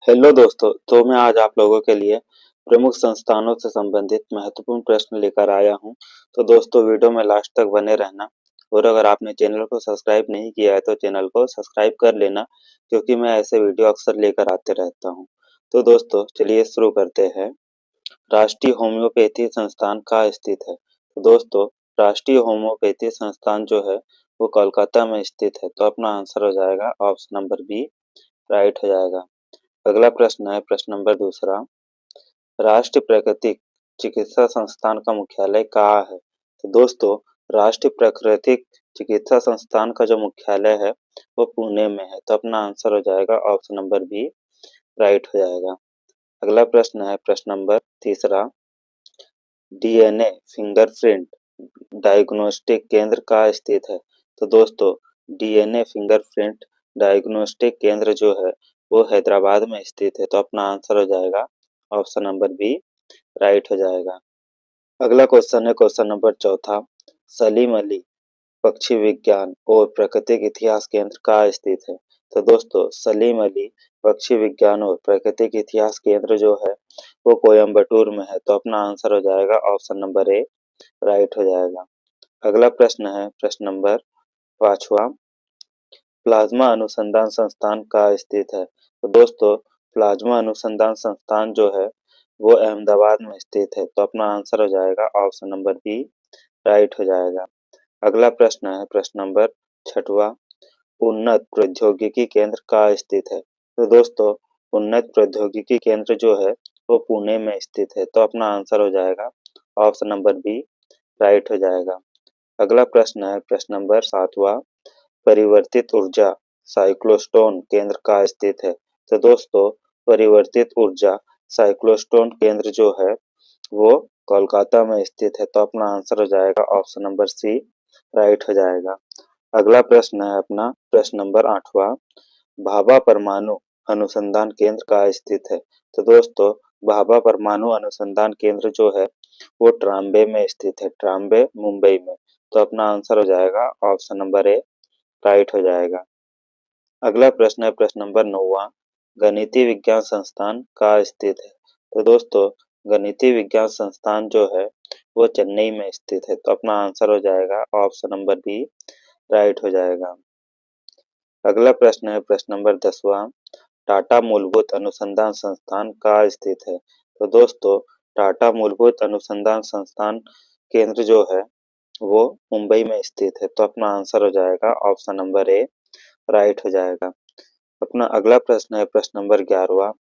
Hello दोस्तों, तो मैं आज आप लोगों के लिए प्रमुख संस्थानों से संबंधित महत्वपूर्ण प्रश्न लेकर आया हूं। तो दोस्तों वीडियो में लास्ट तक बने रहना और अगर आपने चैनल को सब्सक्राइब नहीं किया है तो चैनल को सब्सक्राइब कर लेना क्योंकि मैं ऐसे वीडियो अक्सर लेकर आते रहता हूं। तो दोस्तों चलिए शुरू करते हैं। राष्ट्रीय होम्योपैथी संस्थान कहाँ स्थित है? तो दोस्तों राष्ट्रीय होम्योपैथी संस्थान जो है वो कोलकाता में स्थित है। तो अपना आंसर हो जाएगा ऑप्शन नंबर बी, राइट हो जाएगा। अगला प्रश्न है प्रश्न नंबर दूसरा। राष्ट्रीय प्राकृतिक चिकित्सा संस्थान का मुख्यालय कहाँ है? तो दोस्तों राष्ट्रीय प्राकृतिक चिकित्सा संस्थान का जो मुख्यालय है वो पुणे में है। तो अपना आंसर हो जाएगा ऑप्शन नंबर बी, राइट हो जाएगा। अगला प्रश्न है प्रश्न नंबर तीसरा। डीएनए फिंगरप्रिंट डायग्नोस्टिक केंद्र कहाँ स्थित है? तो दोस्तों डीएनए फिंगरप्रिंट डायग्नोस्टिक केंद्र जो है वो हैदराबाद में स्थित है। तो अपना आंसर हो जाएगा ऑप्शन नंबर बी, राइट हो जाएगा। अगला क्वेश्चन है क्वेश्चन नंबर चौथा। सलीम अली पक्षी विज्ञान और प्राकृतिक इतिहास केंद्र कहाँ स्थित है? तो दोस्तों सलीम अली पक्षी विज्ञान और प्राकृतिक इतिहास केंद्र जो है वो कोयम्बटूर में है। तो अपना आंसर हो जाएगा ऑप्शन नंबर ए, राइट हो जाएगा। अगला प्रश्न है प्रश्न नंबर पांचवा। प्लाज्मा अनुसंधान संस्थान कहाँ स्थित है? तो दोस्तों प्लाज्मा अनुसंधान संस्थान जो है वो अहमदाबाद में स्थित है। तो अपना आंसर हो जाएगा ऑप्शन नंबर बी, राइट हो जाएगा। अगला प्रश्न है प्रश्न नंबर छठवा। उन्नत प्रौद्योगिकी केंद्र कहाँ स्थित है? तो दोस्तों उन्नत प्रौद्योगिकी केंद्र जो है वो पुणे में स्थित है। तो अपना आंसर हो जाएगा ऑप्शन नंबर बी, राइट हो जाएगा। अगला प्रश्न है प्रश्न नंबर सातवां। परिवर्तित ऊर्जा साइक्लोस्टोन केंद्र कहाँ स्थित है? तो दोस्तों परिवर्तित ऊर्जा साइक्लोस्टोन केंद्र जो है वो कोलकाता में स्थित है। तो अपना आंसर हो जाएगा ऑप्शन नंबर सी, राइट हो जाएगा। अगला प्रश्न है अपना प्रश्न नंबर आठवां। भाभा परमाणु अनुसंधान केंद्र कहाँ स्थित है? तो दोस्तों भाभा परमाणु अनुसंधान केंद्र जो है वो ट्राम्बे में स्थित है, ट्राम्बे मुंबई में। तो अपना आंसर हो जाएगा ऑप्शन नंबर ए, राइट हो जाएगा। अगला प्रश्न है प्रश्न नंबर नौवां। गणितीय विज्ञान संस्थान कहाँ स्थित है? तो दोस्तों गणितीय विज्ञान संस्थान जो है वो चेन्नई में स्थित है। तो अपना आंसर हो जाएगा ऑप्शन नंबर बी, राइट हो जाएगा। अगला प्रश्न है प्रश्न नंबर 10वां। टाटा मूलभूत अनुसंधान संस्थान कहाँ स्थित है? तो दोस्तों टाटा मूलभूत अनुसंधान संस्थान केंद्र जो है वो मुंबई में स्थित है। तो अपना आंसर हो जाएगा ऑप्शन नंबर ए, राइट हो जाएगा। अपना अगला प्रश्न है प्रश्न नंबर 11वां।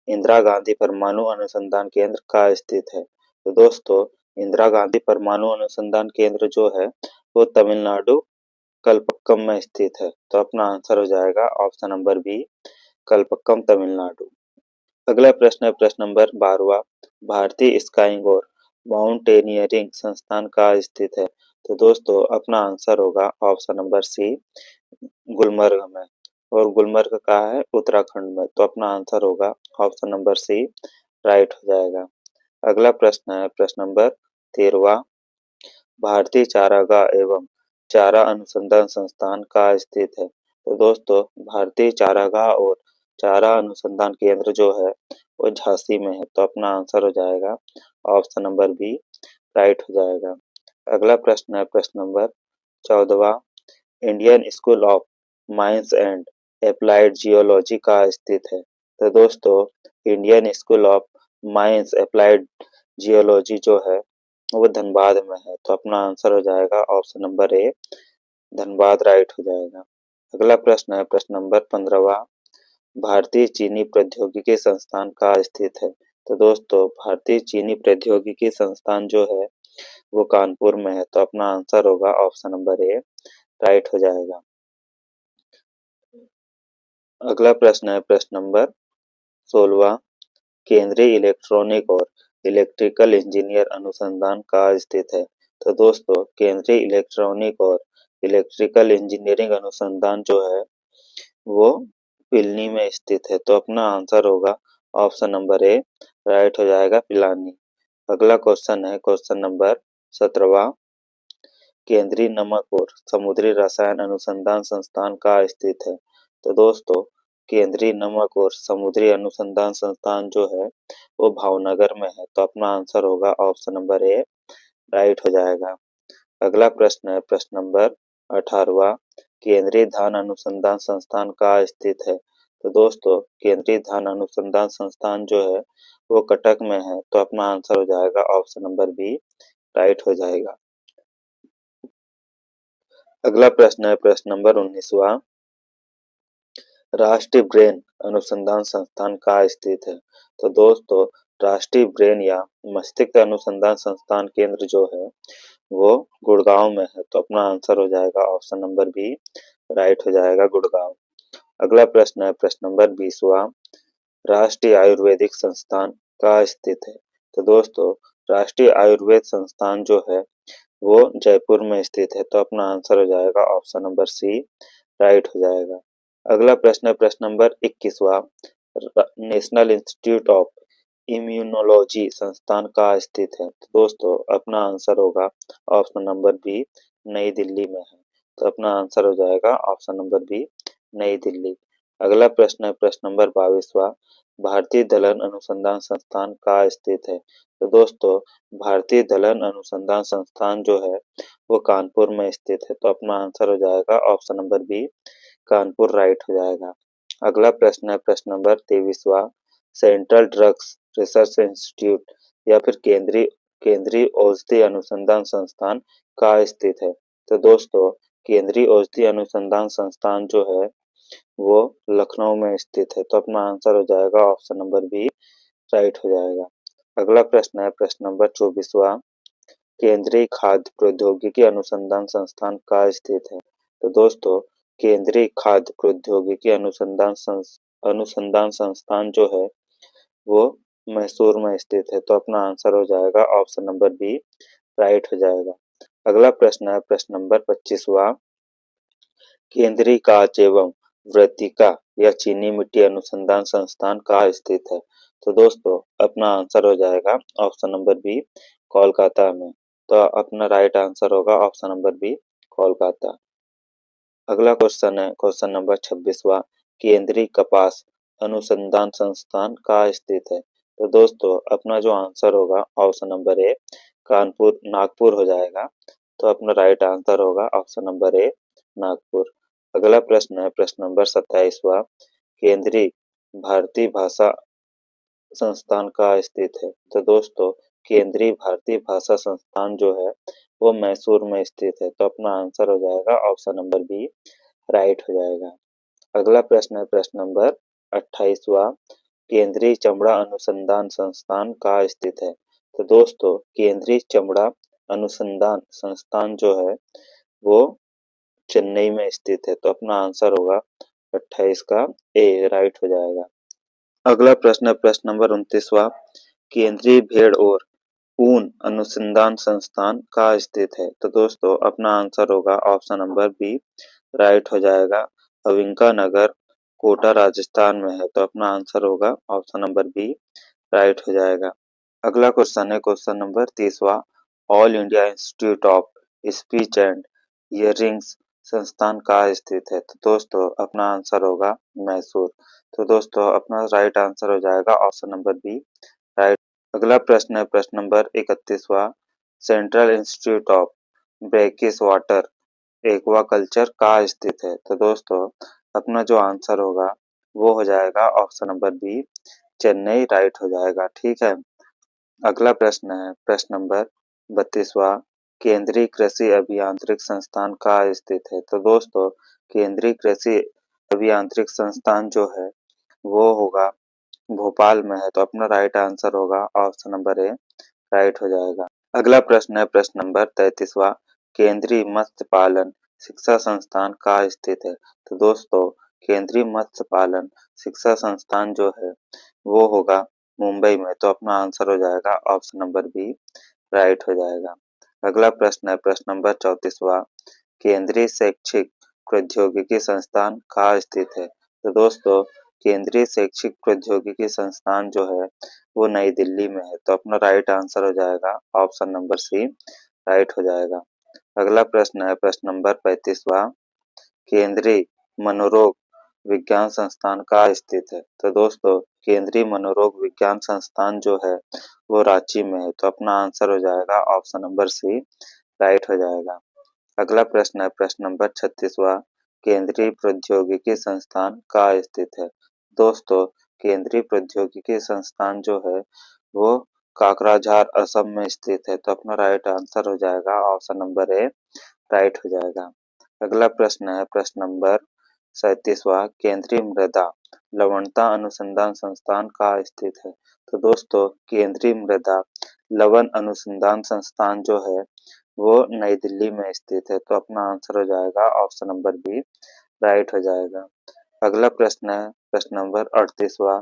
इंदिरा गांधी परमाणु अनुसंधान केंद्र कहाँ स्थित है? तो दोस्तों इंदिरा गांधी परमाणु अनुसंधान केंद्र जो है वो तमिलनाडु कलपक्कम में स्थित है। तो अपना आंसर हो जाएगा option number B, Kalpakkam Tamil Nadu. अगला प्रश्न है प्रश्न नंबर 12वां। भारतीय स्काइंग और माउंटेनियरिंग संस्थान कहाँ स्थित है? तो दोस्तों अपना आंसर होगा ऑप्शन नंबर सी, गुलमर्ग में। और गुलमर्ग कहाँ है? उत्तराखंड में। तो अपना आंसर होगा ऑप्शन नंबर सी, राइट हो जाएगा। अगला प्रश्न है प्रश्न नंबर 13वां। भारतीय चारागाह एवं चारा अनुसंधान संस्थान कहाँ स्थित है? तो दोस्तों भारतीय चारागाह और चारा अनुसंधान केंद्र जो है वो झांसी में है। तो अपना आंसर हो जाएगा ऑप्शन नंबर बी, राइट हो जाएगा। अगला प्रश्न है प्रश्न नंबर 14वां। Indian School of Mines and Applied Geology कहाँ स्थित है? तो दोस्तों Indian School of Mines Applied Geology जो है वो धनबाद में है। तो अपना आंसर हो जाएगा option number A, Dhanbad, right हो जाएगा। अगला प्रश्न है प्रश्न नंबर 15वां। भारतीय चीनी प्रौद्योगिकी संस्थान कहाँ स्थित है? तो दोस्तों भारतीय चीनी प्रौद्योगिकी संस्थान जो है वो कानपुर में है। तो अपना आंसर होगा ऑप्शन नंबर ए, राइट हो जाएगा। अगला प्रश्न है प्रश्न नंबर 16वां। केंद्रीय इलेक्ट्रॉनिक और इलेक्ट्रिकल इंजीनियर अनुसंधान कहाँ स्थित है? तो दोस्तों केंद्रीय इलेक्ट्रॉनिक और इलेक्ट्रिकल इंजीनियरिंग अनुसंधान जो है वो पिलनी में स्थित है। तो अपना आंसर होगा ऑप्शन नंबर ए, राइट हो जाएगा, पिलानी। अगला क्वेश्चन है क्वेश्चन नंबर 17वां। केंद्रीय नमक और समुद्री रसायन अनुसंधान संस्थान कहाँ स्थित है? तो दोस्तों केंद्रीय नमक और समुद्री अनुसंधान संस्थान जो है वो भावनगर में है, तो अपना आंसर होगा ऑप्शन नंबर ए राइट हो जाएगा। अगला प्रश्न है प्रश्न नंबर 18वां, केंद्रीय धान अनुसंधान संस्थान कहाँ स्थित है? तो दोस्तों केंद्रीय धान अनुसंधान संस्थान जो है वो कटक में है, तो अपना आंसर हो जाएगा ऑप्शन नंबर बी राइट हो जाएगा। अगला प्रश्न है प्रश्न नंबर 19वां, राष्ट्रीय ब्रेन अनुसंधान संस्थान कहाँ स्थित है? तो दोस्तों राष्ट्रीय ब्रेन या मस्तिष्क अनुसंधान संस्थान केंद्र जो है वो गुड़गांव में है, तो अपना आंसर हो जाएगा ऑप्शन नंबर बी राइट हो जाएगा गुड़गांव। अगला प्रश्न है प्रश्न नंबर 20वां, राष्ट्रीय आयुर्वेदिक संस्थान कहाँ स्थित है? तो दोस्तों राष्ट्रीय आयुर्वेद संस्थान जो है वो जयपुर में स्थित है, तो अपना आंसर हो जाएगा ऑप्शन नंबर सी राइट हो जाएगा। अगला प्रश्न है प्रश्न नंबर 21वां, नेशनल इंस्टीट्यूट ऑफ इम्यूनोलॉजी संस्थान कहाँ स्थित है? तो दोस्तों अपना आंसर होगा ऑप्शन नंबर बी नई दिल्ली में है, तो अपना आंसर हो जाएगा ऑप्शन नंबर बी नई दिल्ली। अगला प्रश्न है प्रश्न नंबर 22वां, भारतीय दलन अनुसंधान संस्थान कहाँ स्थित है? तो दोस्तों भारतीय दलन अनुसंधान संस्थान जो है वो कानपुर में स्थित है, तो अपना आंसर हो जाएगा option number B Kanpur right हो जाएगा। अगला प्रश्न है प्रश्न नंबर 23वां, सेंट्रल ड्रग्स रिसर्च इंस्टीट्यूट या फिर केंद्रीय केंद्रीय औषधि अनुसंधान संस्थान कहाँ स्थित है? तो दोस्तों केंद्रीय औषधि अनुसंधान संस्थान जो है वो लखनऊ में स्थित है, तो अपना आंसर हो जाएगा ऑप्शन नंबर बी राइट हो जाएगा। अगला प्रश्न है प्रश्न नंबर 24वां, केंद्रीय खाद्य प्रौद्योगिकी अनुसंधान संस्थान कहाँ स्थित है? तो दोस्तों केंद्रीय खाद्य प्रौद्योगिकी अनुसंधान संस्थान जो है वो मैसूर में स्थित है, तो अपना आंसर हो जाएगा ऑप्शन नंबर बी राइट हो जाएगा। अगला प्रश्न है प्रश्न नंबर 25वां, केंद्रीय कांच एवं मृत्तिका या चीनी मिट्टी अनुसंधान संस्थान कहाँ स्थित है? तो दोस्तों अपना आंसर हो जाएगा ऑप्शन नंबर बी कोलकाता में, तो अपना राइट आंसर होगा ऑप्शन नंबर बी कोलकाता। अगला क्वेश्चन है क्वेश्चन नंबर 26वां, केंद्रीय कपास अनुसंधान संस्थान कहाँ स्थित है? तो दोस्तों अपना जो आंसर होगा option number A Kanpur Nagpur हो जाएगा, तो अपना राइट आंसर होगा ऑप्शन नंबर ए नागपुर। अगला प्रश्न है प्रश्न नंबर 27वां, केंद्रीय भारतीय भाषा संस्थान कहाँ स्थित है? तो दोस्तों केंद्रीय भारतीय भाषा संस्थान जो है वो मैसूर में स्थित है, तो अपना आंसर हो जाएगा ऑप्शन नंबर बी राइट हो जाएगा। अगला प्रश्न है प्रश्न नंबर 28वां, केंद्रीय चमड़ा अनुसंधान संस्थान कहाँ स्थित है? तो दोस्तों केंद्रीय चमड़ा अनुसंधान संस्थान जो है वो चेन्नई में स्थित है, तो अपना आंसर होगा 28 का ए राइट हो जाएगा। अगला प्रश्न है प्रश्न नंबर 29वां, केंद्रीय भेड़ और ऊन अनुसंधान संस्थान कहाँ स्थित है? तो दोस्तों अपना आंसर होगा ऑप्शन नंबर बी राइट हो जाएगा, हविंका नगर कोटा राजस्थान में है, तो अपना आंसर होगा ऑप्शन नंबर बी राइट हो जाएगा। अगला क्वेश्चन है क्वेश्चन नंबर 30वां, All India Institute of Speech and Hearings संस्थान कहाँ स्थित है? तो दोस्तों अपना आंसर होगा मैसूर, तो दोस्तों अपना राइट आंसर हो जाएगा ऑप्शन नंबर बी राइट। अगला प्रश्न है प्रश्न नंबर 31वां, Central Institute of Brackish Water Aquaculture कहाँ स्थित है? तो दोस्तों अपना जो आंसर होगा वो हो जाएगा option number B Chennai right हो जाएगा, ठीक है। अगला प्रश्न है प्रश्न नंबर 32वां, केंद्रीय कृषि अभियांत्रिक संस्थान कहाँ स्थित है? तो दोस्तों केंद्रीय कृषि अभियांत्रिक संस्थान जो है वो होगा भोपाल में है, तो अपना राइट आंसर होगा ऑप्शन नंबर ए राइट हो जाएगा। अगला प्रश्न है प्रश्न नंबर 33वां, केंद्रीय मत्स्य पालन शिक्षा संस्थान कहाँ स्थित है? तो दोस्तों केंद्रीय मत्स्य पालन शिक्षा संस्थान जो है वो होगा मुंबई में, तो अपना आंसर हो जाएगा ऑप्शन नंबर बी राइट हो जाएगा। अगला प्रश्न है प्रश्न नंबर 34वां, केंद्रीय शैक्षिक प्रौद्योगिकी संस्थान कहाँ स्थित है? तो दोस्तों केंद्रीय शैक्षिक प्रौद्योगिकी संस्थान जो है वो नई दिल्ली में है, तो अपना राइट आंसर हो जाएगा ऑप्शन नंबर सी राइट हो जाएगा। अगला प्रश्न है प्रश्न नंबर 35वां, केंद्रीय मनोरोग विज्ञान संस्थान कहाँ स्थित है? तो दोस्तों केंद्रीय मनोरोग विज्ञान संस्थान जो है वो रांची में है, तो अपना आंसर हो जाएगा ऑप्शन नंबर सी, राइट हो जाएगा। अगला प्रश्न है प्रश्न नंबर 36वां, केंद्रीय प्रौद्योगिकी संस्थान कहाँ स्थित है? दोस्तों केंद्रीय प्रौद्योगिकी संस्थान जो है वो काकराझार असम में स्थित है, तो अपना राइट आंसर हो जाएगा ऑप्शन नंबर ए, राइट हो जाएगा। अगला प्रश्न है प्रश्न नंबर 37वां, केंद्रीय मृदा लवणता अनुसंधान संस्थान कहाँ स्थित है? तो दोस्तों केंद्रीय मृदा लवण अनुसंधान संस्थान जो है वो नई दिल्ली में स्थित है, तो अपना आंसर हो जाएगा ऑप्शन नंबर बी, राइट हो जाएगा। अगला प्रश्न है प्रश्न नंबर 38वां,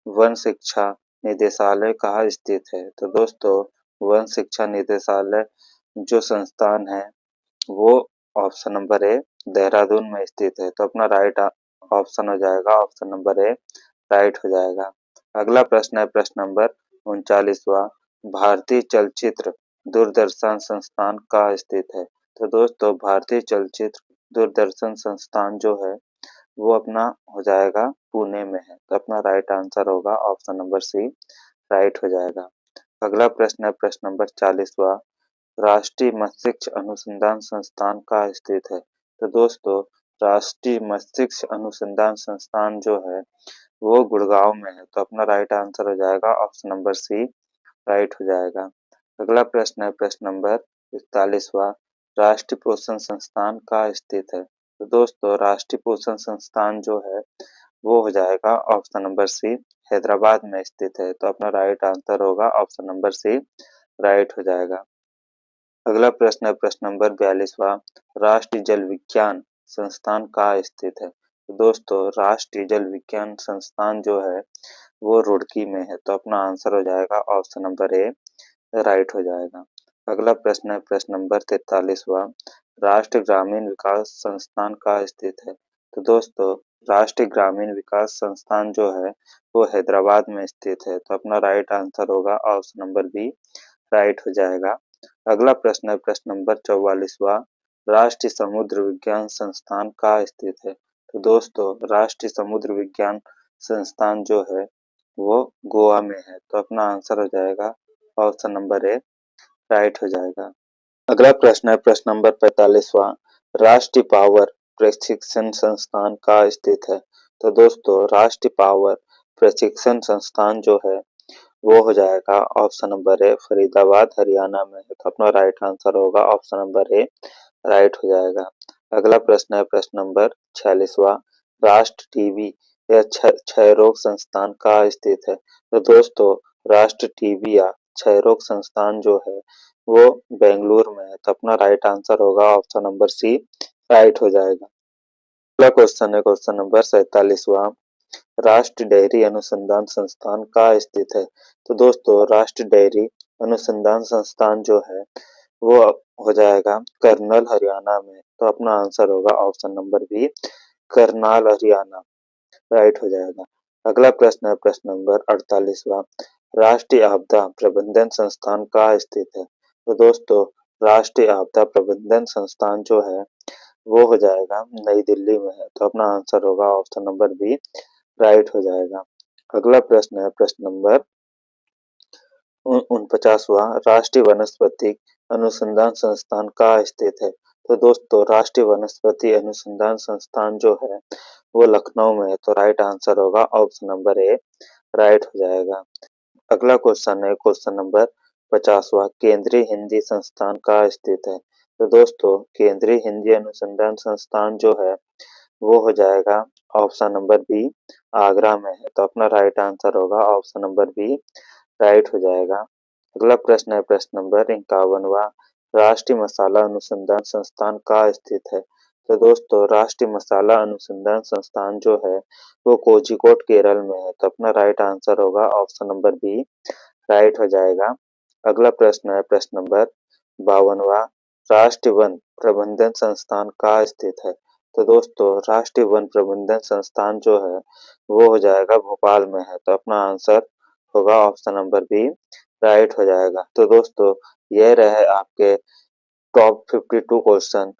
वन शिक्षा निदेशालय कहाँ स्थित है? तो दोस्तों वन शिक्षा निदेशालय जो संस्थान है वो ऑप्शन नंबर ए देहरादून में स्थित है, तो अपना राइट ऑप्शन हो जाएगा ऑप्शन नंबर ए, राइट हो जाएगा। अगला प्रश्न है प्रश्न नंबर 39वां, भारतीय चलचित्र दूरदर्शन संस्थान कहाँ स्थित है? तो दोस्तों भारतीय चलचित्र दूरदर्शन संस्थान जो है वो अपना हो जाएगा पुणे में है, तो अपना राइट आंसर होगा ऑप्शन नंबर सी, राइट हो जाएगा। अगला प्रश्न है प्रश्न नंबर 40वां, राष्ट्रीय मस्तिष्क अनुसंधान संस्थान कहाँ स्थित है? तो दोस्तों राष्ट्रीय मस्तिष्क अनुसंधान संस्थान जो है वो गुड़गांव में है, तो अपना राइट आंसर हो जाएगा ऑप्शन नंबर सी, राइट हो जाएगा। अगला प्रश्न है प्रश्न नंबर 41वां, राष्ट्रीय पोषण संस्थान कहाँ स्थित है? तो दोस्तों राष्ट्रीय पोषण संस्थान जो है वो हो जाएगा ऑप्शन नंबर सी, हैदराबाद में स्थित है, तो अपना राइट आंसर होगा ऑप्शन नंबर सी, राइट हो जाएगा। अगला प्रश्न है प्रश्न नंबर 42वां, राष्ट्रीय जल विज्ञान संस्थान कहाँ स्थित है? तो दोस्तों राष्ट्रीय जल विज्ञान संस्थान जो है वो रुड़की में है, तो अपना आंसर हो जाएगा ऑप्शन नंबर ए, राइट हो जाएगा। अगला प्रश्न है प्रश्न नंबर 43वां, राष्ट्रीय ग्रामीण विकास संस्थान कहाँ स्थित है? तो दोस्तों राष्ट्रीय ग्रामीण विकास संस्थान जो है वो हैदराबाद में स्थित है, तो अपना राइट आंसर होगा ऑप्शन नंबर बी, राइट हो जाएगा। अगला प्रश्न है प्रश्न नंबर 44वां, राष्ट्रीय समुद्र विज्ञान संस्थान कहाँ स्थित है? तो दोस्तों राष्ट्रीय समुद्र विज्ञान संस्थान जो है वो गोवा में है, तो अपना आंसर हो जाएगा ऑप्शन नंबर ए, राइट हो जाएगा। अगला प्रश्न है प्रश्न नंबर 45वां, राष्ट्रीय पावर प्रशिक्षण संस्थान कहाँ स्थित है? तो दोस्तों राष्ट्रीय पावर प्रशिक्षण संस्थान जो है वो हो जाएगा option number A Faridabad Haryana में है, तो अपना राइट आंसर होगा ऑप्शन नंबर ए, राइट हो जाएगा। अगला प्रश्न है प्रश्न नंबर 46वां, राष्ट्र टीबी या क्षय रोग संस्थान कहाँ स्थित है? तो दोस्तों राष्ट्र टीबी या क्षय रोग संस्थान जो है वो बेंगलुरु में है, तो अपना राइट आंसर होगा ऑप्शन नंबर सी, राइट हो जाएगा। अगला क्वेश्चन है क्वेश्चन नंबर 47वां, राष्ट्रीय डेयरी अनुसंधान संस्थान कहाँ स्थित है? तो दोस्तों राष्ट्रीय डेयरी अनुसंधान संस्थान जो है वो हो जाएगा करनाल हरियाणा में, तो अपना आंसर होगा option number B, Karnal Haryana, right हो जाएगा। अगला प्रश्न है प्रश्न नंबर 48वां, राष्ट्रीय आपदा प्रबंधन संस्थान कहाँ स्थित है? तो दोस्तों राष्ट्रीय आपदा प्रबंधन संस्थान जो है वो हो जाएगा नई दिल्ली में है, तो अपना आंसर होगा ऑप्शन नंबर बी, राइट हो जाएगा। अगला प्रश्न है प्रश्न नंबर 49वां, राष्ट्रीय वनस्पति अनुसंधान संस्थान कहाँ स्थित है? तो दोस्तों राष्ट्रीय वनस्पति अनुसंधान संस्थान जो है वो लखनऊ में है, तो राइट आंसर होगा ऑप्शन नंबर ए, राइट हो जाएगा। अगला क्वेश्चन है क्वेश्चन नंबर 50वां, केंद्रीय हिंदी संस्थान कहाँ स्थित है? तो दोस्तों केंद्रीय हिंदी अनुसंधान संस्थान जो है वो हो जाएगा ऑप्शन नंबर बी, आगरा में है, तो अपना राइट आंसर होगा ऑप्शन नंबर बी, राइट हो जाएगा। अगला प्रश्न है प्रश्न नंबर 51वां, राष्ट्रीय मसाला अनुसंधान संस्थान कहाँ स्थित है? तो दोस्तों राष्ट्रीय मसाला अनुसंधान संस्थान जो है वो कोझिकोड केरल में है, तो अपना राइट आंसर होगा ऑप्शन नंबर बी, राइट हो जाएगा। अगला प्रश्न है प्रश्न नंबर 52वां, राष्ट्रीय वन प्रबंधन संस्थान कहाँ स्थित है? तो दोस्तों राष्ट्रीय वन प्रबंधन संस्थान जो है वो हो जाएगा भोपाल में है, तो अपना आंसर होगा ऑप्शन नंबर बी, राइट हो जाएगा। तो दोस्तों ये रहे आपके टॉप 52 क्वेश्चन